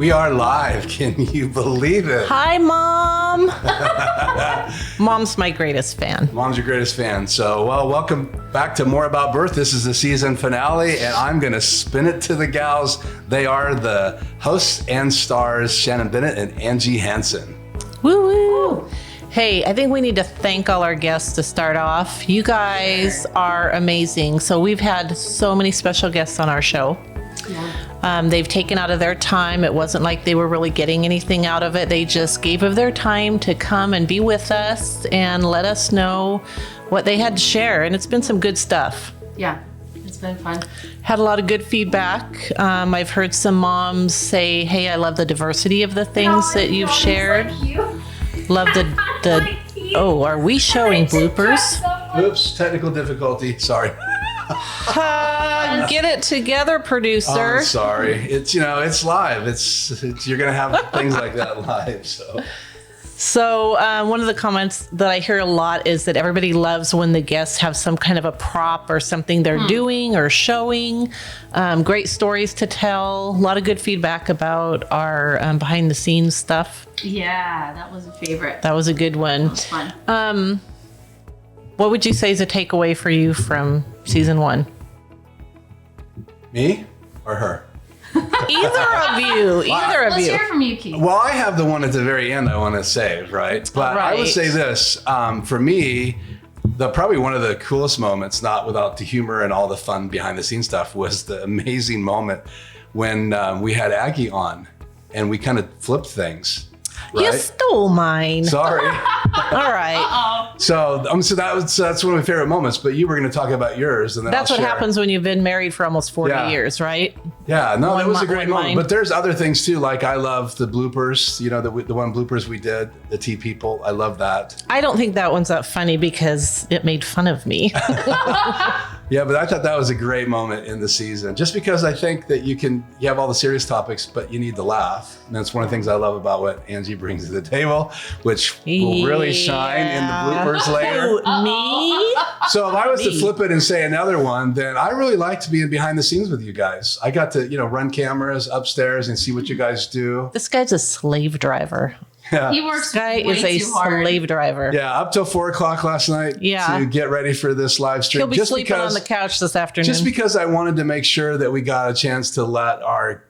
We are live. Can you believe it? Hi, Mom. Mom's my greatest fan. Mom's your greatest fan. So, well, welcome back to More About Birth. This is the season finale, and I'm going to spin it to the gals. They are the hosts and stars, Shannon Bennett and Angie Hansen. Woo woo. Hey, I think we need to thank all our guests to start off. You guys are amazing. So we've had so many special guests on our show. Yeah. They've taken out of their time. It wasn't like they were really getting anything out of it. They just gave of their time to come and be with us and let us know what they had to share. And it's been some good stuff. Yeah, it's been fun. Had a lot of good feedback. I've heard some moms say, hey, I love the diversity of the things that you've shared. Love oh, are we showing bloopers? Oops, technical difficulty. Sorry. Get it together, producer. I'm sorry. It's live. It's you're gonna have things like that live. So one of the comments that I hear a lot is that everybody loves when the guests have some kind of a prop or something they're doing or showing. Great stories to tell. A lot of good feedback about our behind the scenes stuff. Yeah, that was a favorite. That was a good one. That was fun. What would you say is a takeaway for you from season 1? Me or her? Either of you. Let's hear from you, Keith. Well, I have the one at the very end I want to save, right? But I would say this. For me, probably one of the coolest moments, not without the humor and all the fun behind the scenes stuff, was the amazing moment when we had Aggie on and we kind of flipped things. Right? You stole mine. Sorry. All right. Uh-oh. So that's one of my favorite moments. But you were going to talk about yours, and then that's I'll what share. happens when you've been married for almost 40 years, right? Yeah. No, that was a great moment. Mine. But there's other things too. Like I love the bloopers. You know, the one bloopers we did, the tea people. I love that. I don't think that one's that funny because it made fun of me. Yeah, but I thought that was a great moment in the season. Just because I think that you have all the serious topics, but you need to laugh. And that's one of the things I love about what Angie brings to the table, which will really shine in the bloopers later. Me? So if I was to flip it and say another one, then I really liked being behind the scenes with you guys. I got to, run cameras upstairs and see what you guys do. This guy's a slave driver. Yeah. He works This guy way is a too hard. slave driver. Yeah, up till 4:00 last night to get ready for this live stream. He'll be sleeping on the couch this afternoon. Just because I wanted to make sure that we got a chance to let our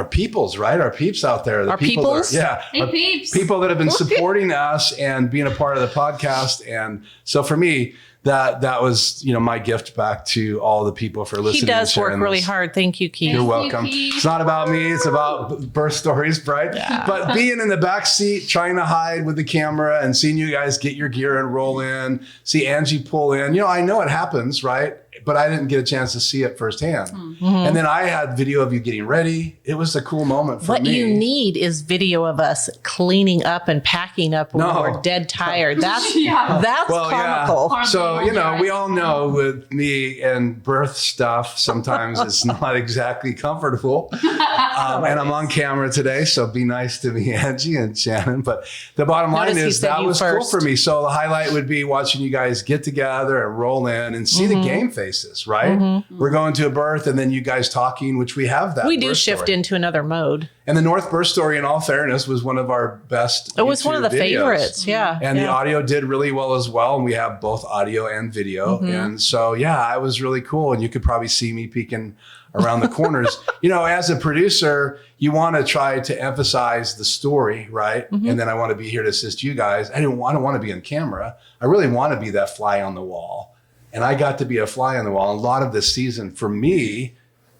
peoples, right? Our peeps out there. Our peoples? Peeps. People that have been supporting us and being a part of the podcast. And so for me, that was, my gift back to all the people for listening. He does work really hard. Thank you, Keith. You're welcome. It's not about me. It's about birth stories, right? Yeah. But being in the back seat, trying to hide with the camera and seeing you guys get your gear and roll in, see Angie pull in. I know it happens, right? But I didn't get a chance to see it firsthand. Mm-hmm. And then I had video of you getting ready. It was a cool moment for me. What you need is video of us cleaning up and packing up when we're dead tired. That's comical. Yeah. So, we all know with me and birth stuff, sometimes it's not exactly comfortable. And I'm on camera today, so be nice to me, Angie and Shannon. But the bottom line is that was cool for me. So the highlight would be watching you guys get together and roll in and see the game faces, right? Mm-hmm. We're going to a birth and then you guys talking, which we have that. We do shift into another mode. And the North birth story, in all fairness, was one of our best. It was one of the videos. favorites, yeah. And the audio did really well as well. And we have both audio and video. Mm-hmm. And so, it was really cool. And you could probably see me peeking around the corners. As a producer, you want to try to emphasize the story, right? Mm-hmm. And then I want to be here to assist you guys. I don't want to be on camera. I really want to be that fly on the wall. And I got to be a fly on the wall. A lot of this season for me,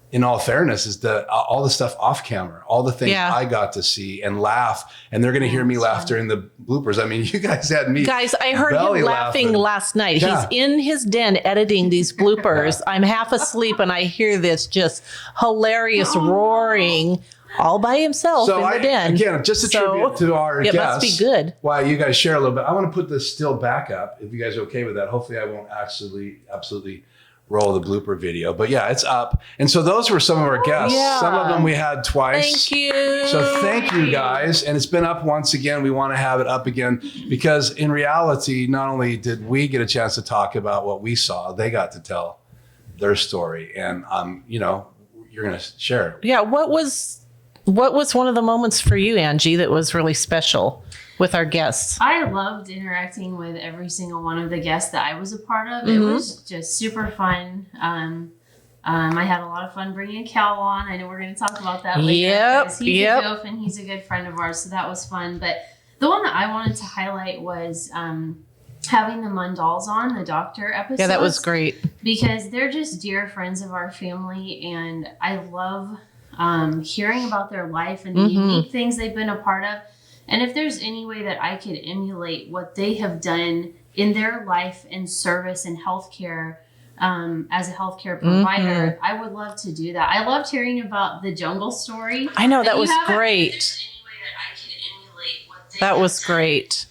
in all fairness, is all the stuff off camera, all the things I got to see and laugh. And they're going to hear me laugh during the bloopers. I mean, you guys had me. Guys, I heard him laughing last night. Yeah. He's in his den editing these bloopers. I'm half asleep and I hear this just hilarious roaring all by himself in the den. Again, just a tribute to our guests. It must be good. While you guys share a little bit, I want to put this still back up, if you guys are okay with that. Hopefully I won't absolutely roll the blooper video. But it's up. And so those were some of our guests. Yeah. Some of them we had twice. Thank you. So thank you guys. And it's been up once again. We want to have it up again because in reality, not only did we get a chance to talk about what we saw, they got to tell their story. And, you're going to share it. Yeah. What was What was one of the moments for you, Angie, that was really special with our guests? I loved interacting with every single one of the guests that I was a part of. It was just super fun. I had a lot of fun bringing Cal on. I know we're going to talk about that later. Because he's a goof and he's a good friend of ours, so that was fun. But the one that I wanted to highlight was having the Mundalls on, the doctor episode. Yeah, that was great. Because they're just dear friends of our family, and I love hearing about their life and the unique things they've been a part of. And if there's any way that I could emulate what they have done in their life and service in healthcare, as a healthcare provider, I would love to do that. I loved hearing about the jungle story. I know, that was great. That was great.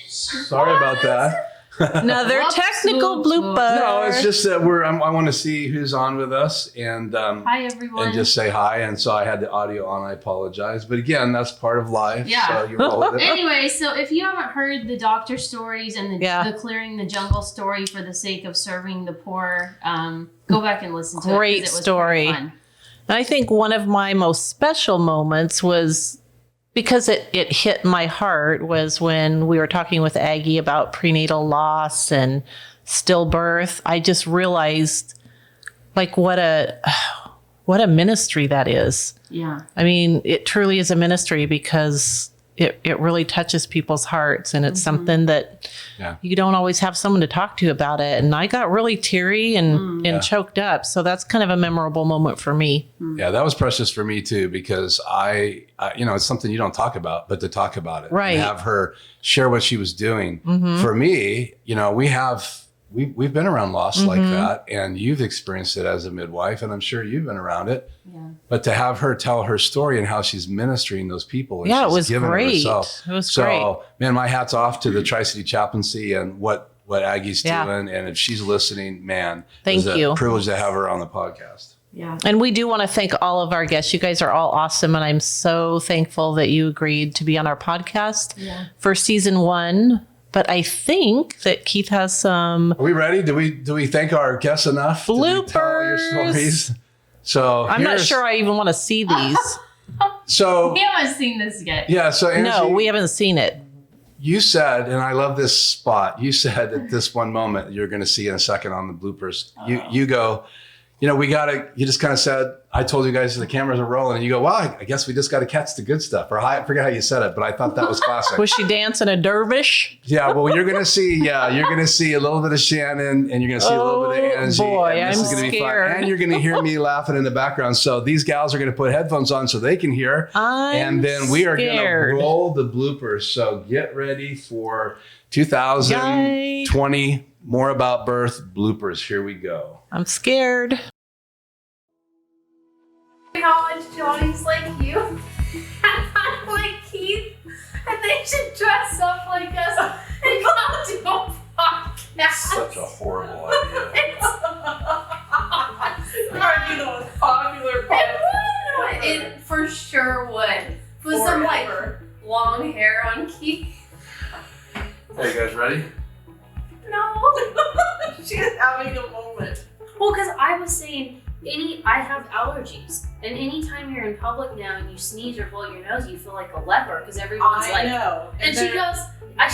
Sorry about that. Another technical blooper. No, it's just that I want to see who's on with us and hi everyone, and just say hi. And so I had the audio on. I apologize, but again, that's part of life. Yeah. So you roll with it. Anyway, so if you haven't heard the doctor stories and the clearing the jungle story for the sake of serving the poor, go back and listen to it. Great story. Fun. And I think one of my most special moments was, because it hit my heart, was when we were talking with Aggie about prenatal loss and stillbirth. I just realized, like, what a ministry that is. Yeah. I mean, it truly is a ministry because it really touches people's hearts, and it's something that you don't always have someone to talk to about it. And I got really teary and choked up. So that's kind of a memorable moment for me. Yeah, that was precious for me too, because I it's something you don't talk about, but to talk about it, right? And have her share what she was doing. For me, we've been around loss like that, and you've experienced it as a midwife, and I'm sure you've been around it. Yeah. But to have her tell her story and how she's ministering those people, and it she's was great. It was great. So, man, my hat's off to the Tri-City Chaplaincy and what Aggie's doing, and if she's listening, man, thank you. A privilege to have her on the podcast. Yeah. And we do want to thank all of our guests. You guys are all awesome. And I'm so thankful that you agreed to be on our podcast for season 1. But I think that Keith has some. Are we ready? Do we thank our guests enough? Bloopers. To tell your stories? So I'm not sure I even want to see these. So we haven't seen this yet. Yeah. So Angie, no, we haven't seen it. You said, and I love this spot. You said at this one moment you're going to see in a second on the bloopers. You go. You just kind of said, I told you guys the cameras are rolling, and you go, wow, I guess we just got to catch the good stuff. Or I forget how you said it, but I thought that was classic. Was she dancing a dervish? Yeah, well, you're going to see a little bit of Shannon, and you're going to see a little bit of Angie. Boy, and this I'm is going to be fun. scared. And you're going to hear me laughing in the background. So these gals are going to put headphones on so they can hear. And then we are going to roll the bloopers. So get ready for 2020 More About Birth bloopers. Here we go. I'm scared. How much Johnny's like you and I'm like Keith, and they should dress up like us and come to a podcast. Such a horrible idea. Probably the most popular podcast. It for sure would. With some like long hair on Keith. Hey, you guys ready? No. She's having a moment. Well, because I was saying, I have allergies, and anytime you're in public now and you sneeze or blow your nose, you feel like a leper because everyone's I know. And she goes,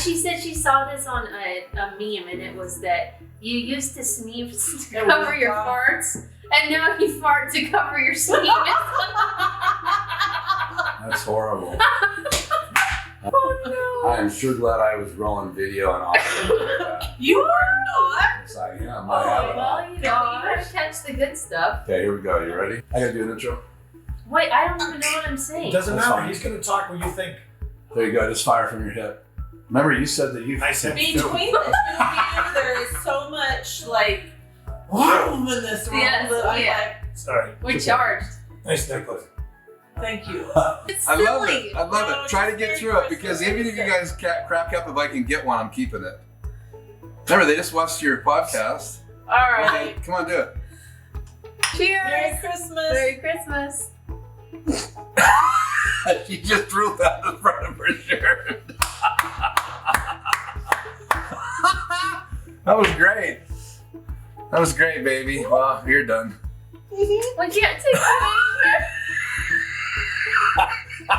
she said she saw this on a meme, and it was that you used to sneeze to cover your farts, and now you fart to cover your sneeze. That's horrible. Oh no! I am sure glad I was rolling video and audio. You are not. It's like, yeah, I might have it. Well, you gotta catch the good stuff. Okay, here we go. You ready? I gotta do an intro. Wait, I don't even know what I'm saying. Doesn't That's matter. fine. He's going to talk what you think. There you go. Just fire from your hip. Remember, you said that you. I said Between the two of you, there is so much like room in this room. Yes, that I'm yeah. Sorry. We're charged. Nice necklace. like, thank you. It's I love silly. it. I love No, it. Try to it's get very through it because personal. even if you guys crap up, if I can get one, I'm keeping it. Remember, they just watched your podcast. All right. Come on, do it. Cheers. Merry Christmas. Merry Christmas. She just threw that in front of her shirt. That was great. That was great, baby. Well, you're done. We can't take it anymore. I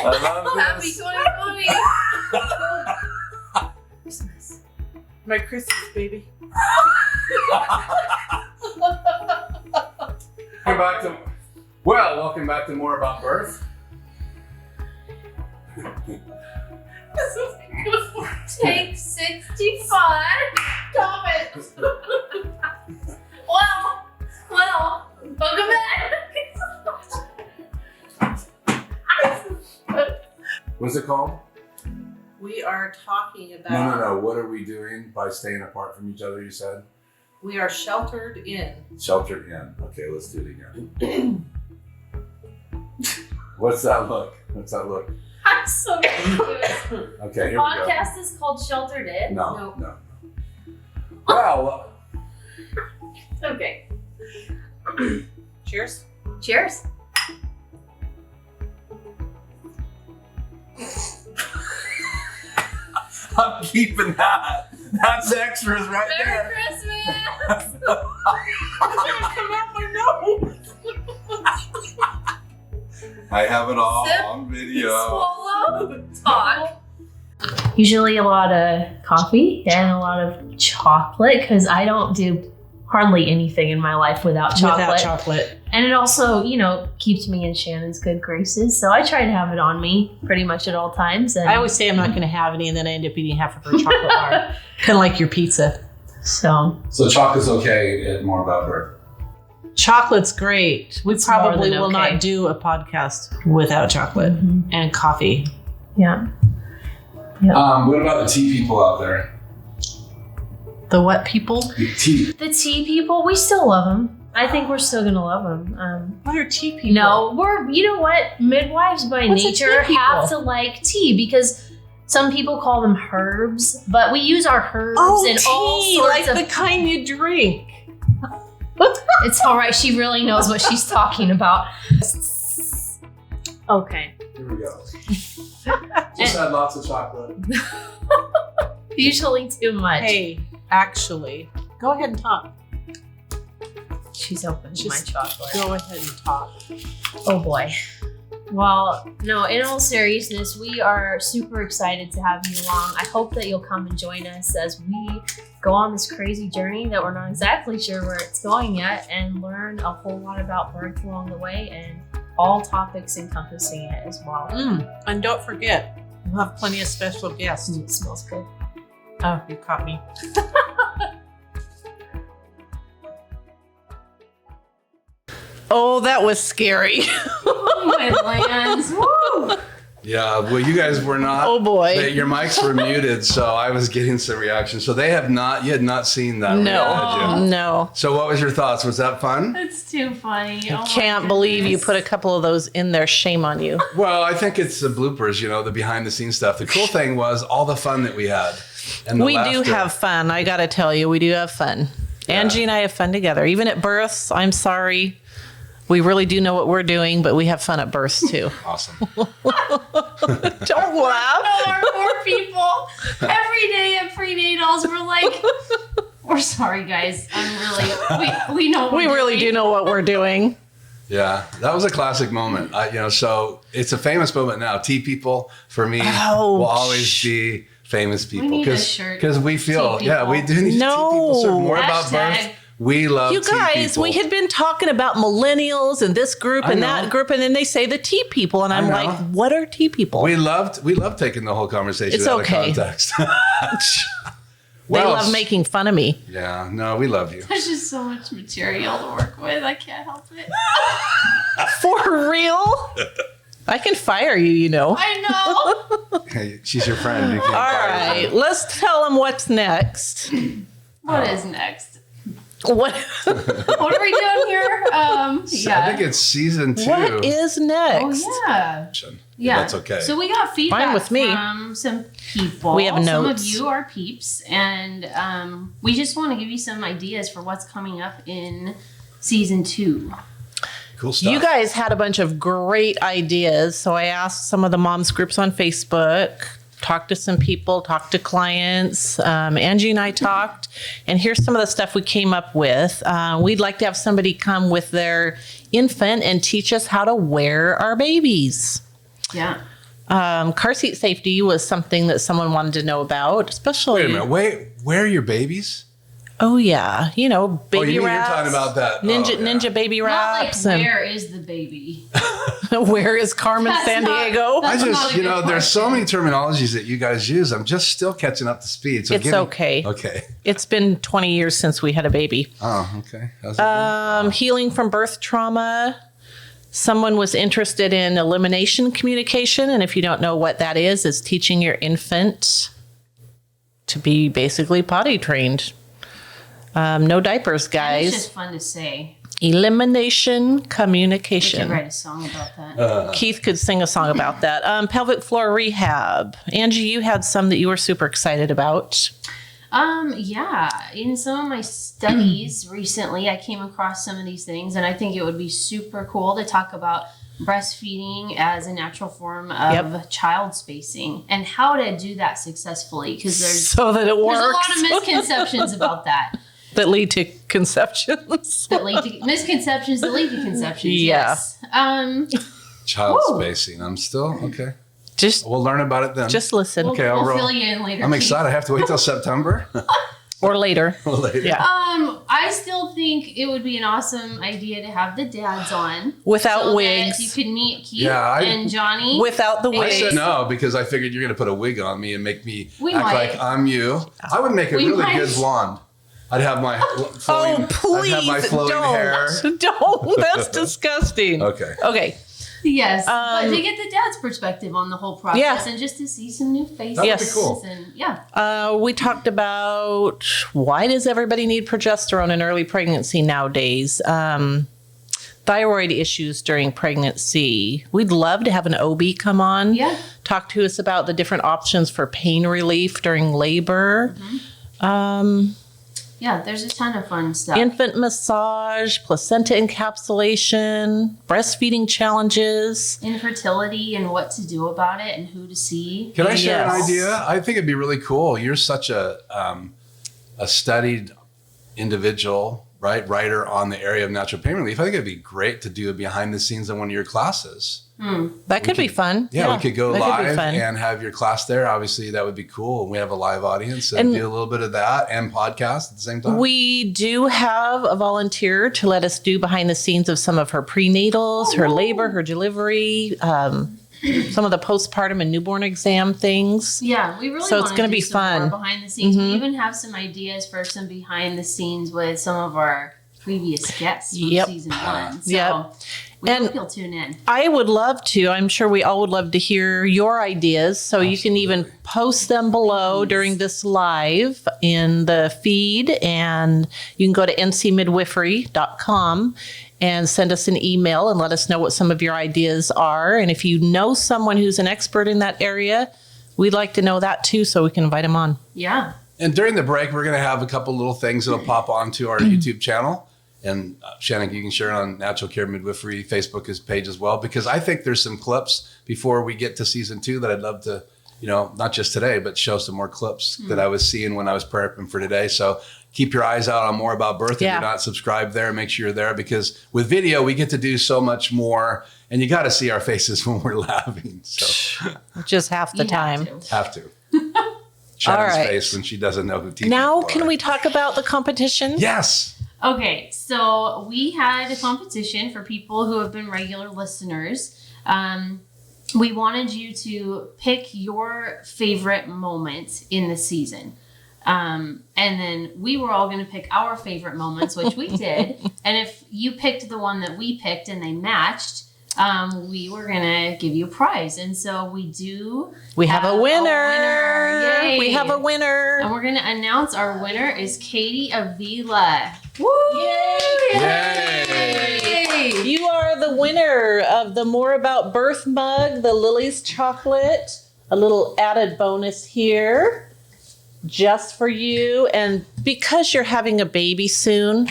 love Happy this. 2020. Christmas. My Christmas baby. Welcome back to More About Birth. Take 65. Stop it. Well, welcome back. What's it called? We are talking about. No. What are we doing by staying apart from each other, you said? We are sheltered in. Sheltered in. Okay, let's do it again. What's that look? I'm so confused. Okay, here we go. Podcast is called Sheltered In. No. Well, Okay. Cheers. Cheers. I'm keeping that. That's extras right Merry there. Christmas. Come out my nose. I have it all Sip. on video. Swallow. Talk. Usually a lot of coffee and a lot of chocolate because I don't do hardly anything in my life without chocolate. Without chocolate. And it also, keeps me in Shannon's good graces. So I try to have it on me pretty much at all times. And I always say I'm not going to have any, and then I end up eating half of her chocolate bar. Kind of like your pizza. so So chocolate's okay at More About Birth. Chocolate's great. We It's more probably than will okay. not do a podcast without chocolate and coffee. yeah. What about the tea people out there? The what people? The tea. The tea people, we still love them. I think we're still going to love them. What are tea people? You know what? Midwives by What's a nature tea have people? to like tea because some people call them herbs, but we use our herbs in all tea, sorts like of. the kind you drink. It's all right. She really knows what she's talking about. Okay. Here we go. Just had lots of chocolate. Usually too much. Hey, actually, go ahead and talk. She's opened my Just chocolate. Go ahead and talk. Oh boy. Well, no, in all seriousness, we are super excited to have you along. I hope that you'll come and join us as we go on this crazy journey that we're not exactly sure where it's going yet and learn a whole lot about birth along the way and all topics encompassing it as well. And don't forget, we'll have plenty of special guests. It smells good. Oh, you caught me. Oh, that was scary. Oh my lands. Woo! Yeah, well, you guys were not. Oh boy. Your mics were muted, so I was getting some reaction. So you had not seen that. No, yet, had you? no. So what was your thoughts? Was that fun? It's too funny. Oh my Can't believe you goodness. put a couple of those in there. Shame on you. Well, I think it's the bloopers, the behind the scenes stuff. The cool thing was all the fun that we had. And the We do laughter. have fun. I got to tell you, we do have fun. Yeah. Angie and I have fun together. Even at births, I'm sorry. We really do know what we're doing, but we have fun at births too. Awesome. Don't laugh. No, our poor people. Every day at prenatals, we're like, we're sorry, guys. We know. What We we're really do doing. know what we're doing. Yeah, that was a classic moment. So it's a famous moment now. Tea people, for me, will always be famous people. need a shirt. Because we feel, Tea yeah, we people. do need No. tea people. So more about Hashtag. birth. We love You tea guys, people. we had been talking about millennials and this group I and know. that group, and then they say the tea people, and I'm know. like, what are tea people? We loved taking the whole conversation It's out okay. of context. They love making fun of me. Yeah, no, we love you. There's just so much material to work with. I can't help it. For real? I can fire you, I know. Hey, she's your friend. You can't All fire her. right, let's tell them what's next. What is next? What What are we doing here? I think it's season 2. What is next? Oh yeah. Yeah, that's okay. So we got feedback Fine with me. from some people. We have Some notes. of you are peeps, and we just want to give you some ideas for what's coming up in season 2. Cool stuff. You guys had a bunch of great ideas, so I asked some of the moms groups on Facebook talked to some people, talked to clients. Angie and I talked, and here's some of the stuff we came up with. We'd like to have somebody come with their infant and teach us how to wear our babies. Yeah. Car seat safety was something that someone wanted to know about, especially. Wait a minute. Where are your babies? Oh yeah, you know, baby you're wraps. talking about that. Ninja baby Not wraps. like, where is the baby? Where is Carmen That's San not- Diego? that's I not just, a good there's so question. many terminologies that you guys use. I'm just still catching up to speed. So It's okay. Okay. It's been 20 years since we had a baby. Oh, okay. How's it going? Healing from birth trauma. Someone was interested in elimination communication. And if you don't know what that is, it's teaching your infant to be basically potty trained. No diapers, It's guys. just fun to say. Elimination We could communication. write a song about that. Keith could sing a song about that. Pelvic floor rehab. Angie, you had some that you were super excited about. Yeah. In some of my studies recently, I came across some of these things, and I think it would be super cool to talk about breastfeeding as a natural form of child spacing and how to do that successfully. Because So that it works. there's a lot of misconceptions about that. that lead to conceptions. That lead to misconceptions that lead to conceptions. Yeah. Yes. Child woo. spacing. I'm still okay. Just We'll learn about it then. listen. We'll, Okay, I'll we'll roll. fill you in later. I'm Keith. excited. I have to wait till September. Or later. Later. Yeah. I still think it would be an awesome idea to have the dads on. Without so wigs. that you could meet Keith Yeah, and Johnny. Without the I I wigs. said no because I figured you're going to put a wig on me and make me We act might. like I'm you. I would make a We really might. good blonde. I'd have my flowing, Oh, please I'd have my flowing don't. hair. Don't. That's disgusting. Okay. Okay. Yes, but to get the dad's perspective on the whole process Yeah. and just to see some new faces. That would Yes. be cool. And yeah. We talked about why does everybody need progesterone in early pregnancy nowadays? Thyroid issues during pregnancy. We'd love to have an OB come on. Yeah. Talk to us about the different options for pain relief during labor. Yeah, there's a ton of fun stuff. Infant massage, placenta encapsulation, breastfeeding challenges. Infertility and what to do about it and who to see. Can I share an Yes. idea? I think it'd be really cool. You're such a studied individual, right? Writer on the area of natural pain relief. I think it'd be great to do a behind the scenes in one of your classes. That could be fun. Yeah, we could go that could be live fun. and have your class there. Obviously, that would be cool. And we have a live audience and And- do a little bit of that and podcast at the same time. We do have a volunteer to let us do behind the scenes of some of her prenatals, her labor, her delivery, some of the postpartum and newborn exam things. Yeah, we really So it's want gonna to be do some fun. more behind the scenes. We even have some ideas for some behind the scenes with some of our previous guests from Yep. season 1. So Yep. we And- hope you'll tune in. I would love to. I'm sure we all would love to hear your ideas. So you can even post them below during this live in the feed. And you can go to ncmidwifery.com and send us an email and let us know what some of your ideas are. And if you know someone who's an expert in that area, we'd like to know that too so we can invite them on. Yeah. And during the break, we're going to have a couple little things that'll pop onto our YouTube channel. And Shannon, you can share it on Natural Care Midwifery Facebook page as well, because I think there's some clips before we get to season 2 that I'd love to, not just today, but show some more clips that I was seeing when I was prepping for today. So keep your eyes out on More About Birth. If Yeah. you're not subscribed there, make sure you're there, because with video, we get to do so much more. And you got to see our faces when we're laughing. So Just half the You time. have to. have to. Shannon's right. face when she doesn't know who teachers Now, are. can we talk about the competition? Yes. Okay, so we had a competition for people who have been regular listeners. We wanted you to pick your favorite moment in the season. And then we were all going to pick our favorite moments, which we did. And if you picked the one that we picked and they matched, we were going to give you a prize. And so we have a winner. Yay. We have a winner. And we're going to announce our winner is Katie Avila. Woo! Yay! You are the winner of the More About Birth mug, the Lily's chocolate, a little added bonus here just for you. And because you're having a baby soon,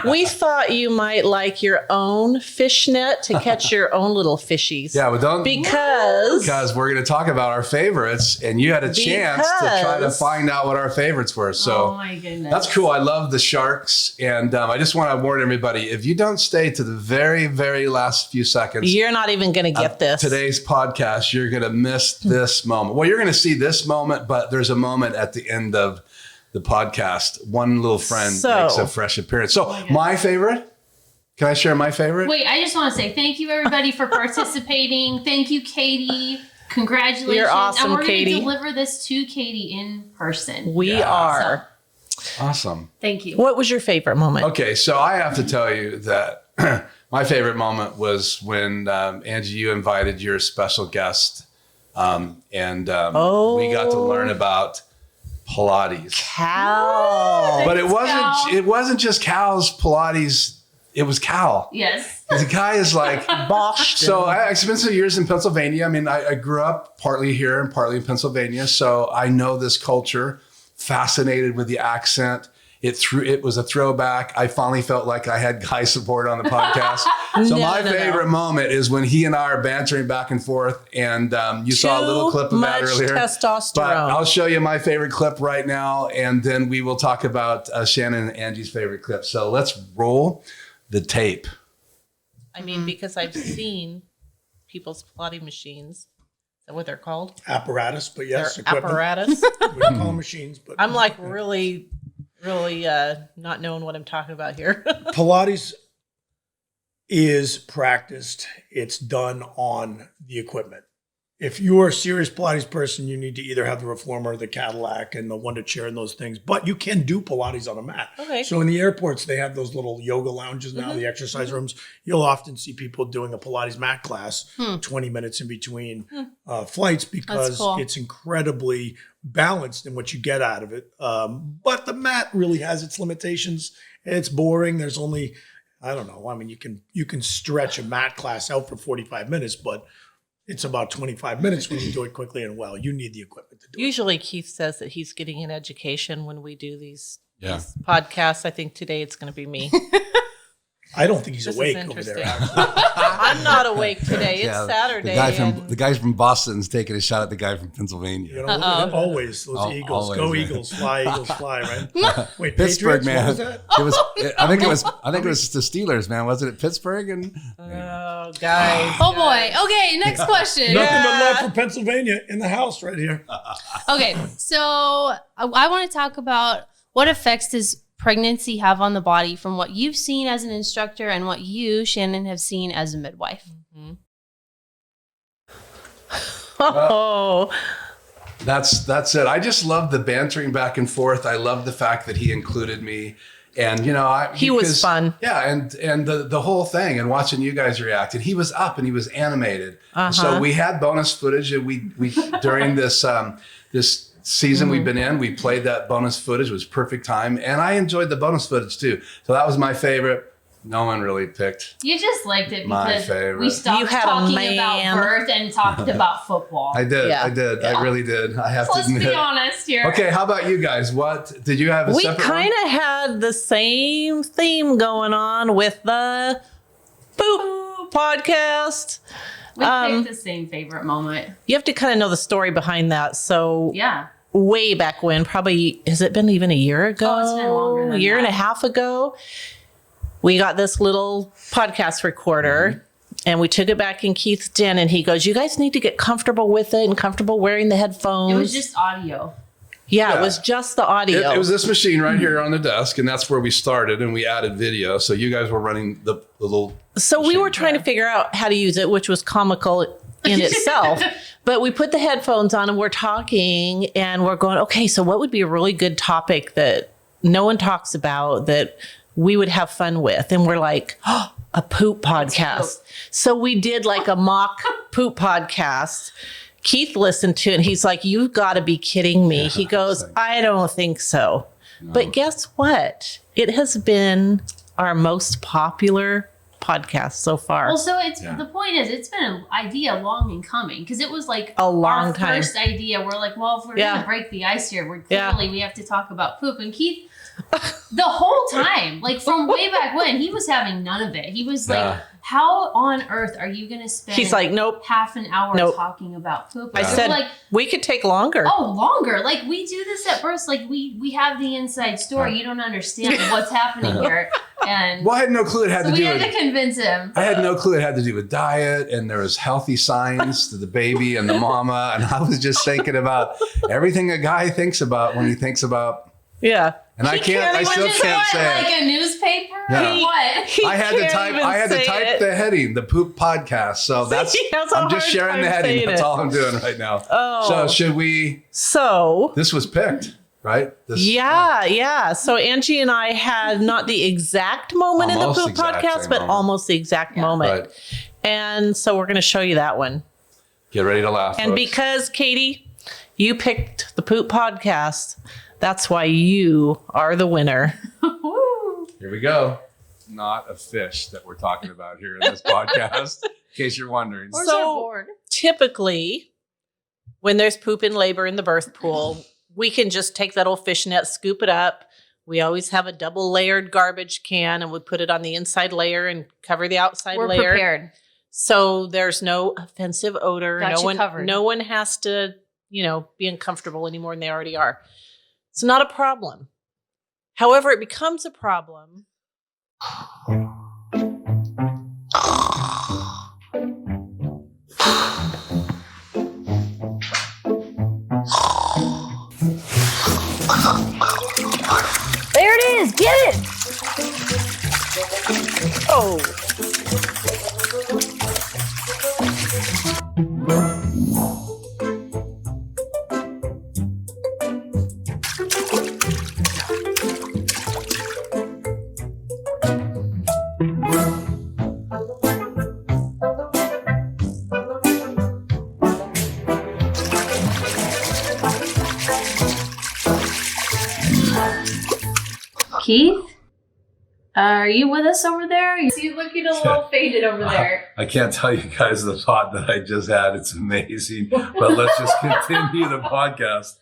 We thought you might like your own fishnet to catch your own little fishies. Yeah, but don't because we're going to talk about our favorites, and you had a chance to try to find out what our favorites were. So oh my goodness, that's cool. I love the sharks, and I just want to warn everybody: if you don't stay to the very, very last few seconds, you're not even going to get this. Today's podcast, you're going to miss this moment. Well, you're going to see this moment, but there's a moment at the end of the podcast. One little friend makes a fresh appearance. So my favorite. Can I share my favorite? Wait, I just want to say thank you, everybody, for participating. Thank you, Katie. Congratulations. You're awesome, and we're going Katie. to deliver this to Katie in person. We are. Awesome. Thank you. What was your favorite moment? Okay, so I have to tell you that my favorite moment was when, Angie, you invited your special guest, and we got to learn about Pilates. Cow. But it wasn't just cows, Pilates. It was Cal. Yes. The guy is like, Boston. so I spent some years in Pennsylvania. I mean, I grew up partly here and partly in Pennsylvania. So I know this culture, fascinated with the accent. It was a throwback. I finally felt like I had guy support on the podcast. So my favorite moment is when he and I are bantering back and forth. And you saw a little clip of that earlier. Testosterone. But I'll show you my favorite clip right now. And then we will talk about Shannon and Angie's favorite clip. So let's roll the tape. I mean, because I've seen people's Pilates machines. Is that what they're called? Apparatus, but yes, They're equipment. apparatus. We don't call them machines, but I'm like really not knowing what I'm talking about here. Pilates is practiced. It's done on the equipment. If you're a serious Pilates person, you need to either have the reformer, the Cadillac, and the Wonder Chair and those things. But you can do Pilates on a mat. Okay. So in the airports, they have those little yoga lounges now, the exercise rooms. You'll often see people doing a Pilates mat class 20 minutes in between flights because cool. it's incredibly balanced in what you get out of it. But the mat really has its limitations. It's boring. There's only, I don't know. I mean, you can stretch a mat class out for 45 minutes, but it's about 25 minutes when you do it quickly and well. You need the equipment to do it. Usually Keith says that he's getting an education when we do these podcasts. I think today it's going to be me. I don't think he's This is awake over interesting. there. Actually. I'm not awake today. It's Saturday. The guy from Boston's taking a shot at the guy from Pennsylvania. You know, always those Eagles. Always, Go man. Eagles, fly, Eagles, fly, right? Wait, Pittsburgh, Patriots? man. What was that? It was. I think it was the Steelers, man. Wasn't it Pittsburgh? And Oh, guys. Oh boy. Okay, next question. Nothing but love for Pennsylvania in the house right here. Okay, so I want to talk about what effects does pregnancy have on the body from what you've seen as an instructor and what you, Shannon, have seen as a midwife. Oh, that's it. I just love the bantering back and forth. I love the fact that he included me, and he was fun. Yeah, and the whole thing, and watching you guys react. And he was up and he was animated. So we had bonus footage, and we during this this season we've been in, we played that bonus footage. It was perfect time, and I enjoyed the bonus footage too. So that was my favorite. No one really picked. You just liked it My because favorite. we stopped You had a talking man. about birth and talked about football. I did. Yeah. I did. I really did. I have to Let's admit. be honest here. Okay, how about you guys? What did you have? A We separate kind of had the same theme going on with the Boop podcast. We picked the same favorite moment. You have to kind of know the story behind that. So Yeah. way back when, probably, has it been even a year ago? Oh, it's been longer than a year and that. a half ago. We got this little podcast recorder and we took it back in Keith's den, and he goes, you guys need to get comfortable with it and comfortable wearing the headphones. It was just audio. Yeah, it was just the audio. It was this machine right here on the desk, and that's where we started, and we added video. So you guys were running the little. So we machine. were trying to figure out how to use it, which was comical in itself. But we put the headphones on and we're talking and we're going, okay, so what would be a really good topic that no one talks about that we would have fun with? And we're like, oh, a poop podcast. So we did like a mock poop podcast. Keith listened to it and he's like, you've got to be kidding me. He goes, I don't think so. No. But guess what? It has been our most popular podcast so far. Well, so the point is, it's been an idea long in coming, because it was like a long our time. First idea. We're like, well, if we're gonna break the ice here, we have to talk about poop. And Keith The whole time, like from way back when, he was having none of it. He was like, how on earth are you going to spend He's like, nope. half an hour Nope. talking about poop? I said, like, we could take longer. oh, longer. Like, we do this at first. Like, we have the inside story. You don't understand what's happening here. And Well, I had no clue it had so to we do had with. to convince him. I had no clue it had to do with diet, and there was healthy signs to the baby and the mama, and I was just thinking about everything a guy thinks about when he thinks about. Yeah. And I still Which is can't what, say it. like a newspaper? Yeah. Or what? He I had to can't type. even I had to say type it. the heading, the poop podcast. So that's. He has a I'm just hard sharing time the heading. saying That's it. all I'm doing right now. Oh. So should we? So This was picked, right? This, yeah. So Angie and I had not the exact moment in the Almost poop exact podcast, same but moment. almost the exact moment. Right. And so we're going to show you that one. Get ready to laugh. And folks. because Katie, you picked the poop podcast, that's why you are the winner. Here we go. Not a fish that we're talking about here in this podcast, in case you're wondering. Where's So- our board? Typically, when there's poop in labor in the birth pool, we can just take that old fishnet, scoop it up. We always have a double layered garbage can and we put it on the inside layer and cover the outside We're layer. prepared. So there's no offensive odor. Got you covered. No one has to, be uncomfortable anymore than they already are. It's not a problem. However, it becomes a problem. There it is. Get it. Oh, Keith? Are you with us over there? You see, looking a little faded over there. I can't tell you guys the thought that I just had. It's amazing. But let's just continue the podcast.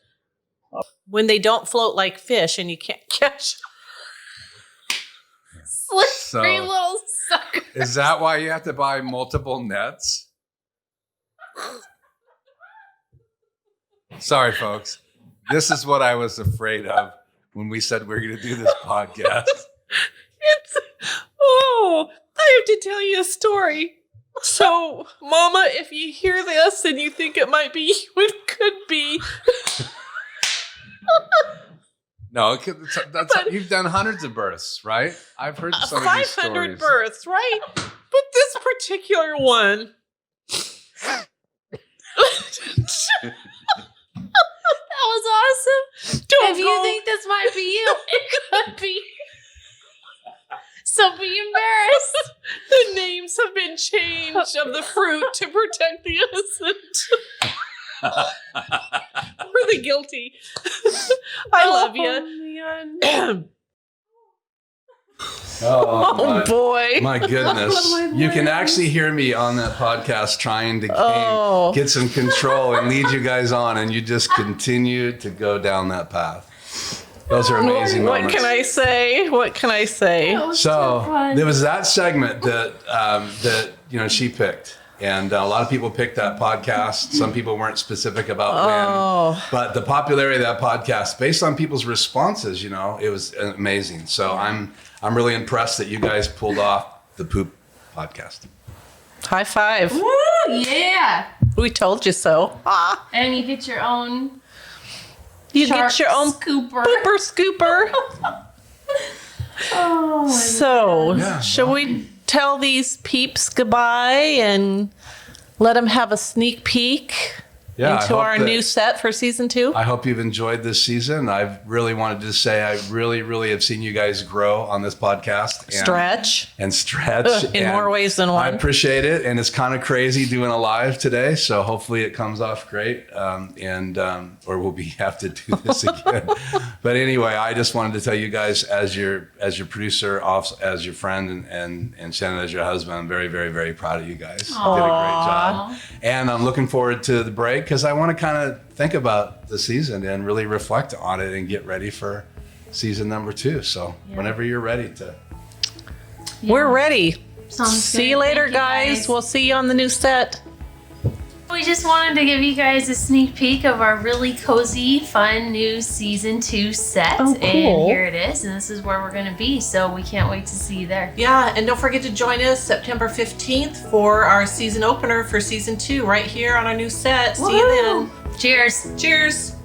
when they don't float like fish and you can't catch. Slippery So- little sucker. Is that why you have to buy multiple nets? Sorry, folks. This is what I was afraid of when we said we were going to do this podcast. I have to tell you a story. So, Mama, if you hear this and you think it might be you, it could be. No, you've done hundreds of births, right? I've heard some of these 500 stories. births, right? But this particular one. That was awesome. Don't If you go- think this might be you, it could be. So be embarrassed. The names have been changed of the fruit to protect the innocent. Or the guilty. I love you. Man. Oh boy. My goodness. You can actually hear me on that podcast trying to get some control and lead you guys on, and you just continue to go down that path. Those are amazing What moments. can I say? What can I say? So there was that segment that she picked, and a lot of people picked that podcast. Some people weren't specific about when, but the popularity of that podcast, based on people's responses, it was amazing. So I'm really impressed that you guys pulled off the poop podcast. High five. Woo, yeah. We told you so. And you get your own You shark get your own scooper. pooper scooper. Oh, my So, Yeah, shall we tell these peeps goodbye and let them have a sneak peek Yeah, I into hope our that- new set for season 2? I hope you've enjoyed this season. I've really wanted to say I really, really have seen you guys grow on this podcast. And stretch. In more ways than one. I appreciate it. And it's kind of crazy doing a live today. So hopefully it comes off great. Or we'll have to do this again. But anyway, I just wanted to tell you guys as your producer, as your friend, and Shannon as your husband, I'm very, very, very proud of you guys. You did a great job. And I'm looking forward to the break because I want to kind of think about the season and really reflect on it and get ready for season number 2. So whenever you're ready to. We're ready. Sounds See you good. later, Thank you, guys. We'll see you on the new set. We just wanted to give you guys a sneak peek of our really cozy, fun new season 2 set. Oh, cool. And here it is, and this is where we're going to be. So we can't wait to see you there. Yeah, and don't forget to join us September 15th for our season opener for season 2 right here on our new set. See you then. Cheers. Cheers.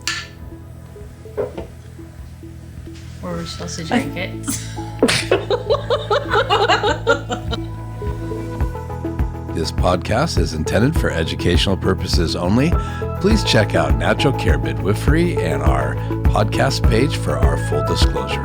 Or we're supposed to drink it. This podcast is intended for educational purposes only. Please check out Natural Care Midwifery and our podcast page for our full disclosure.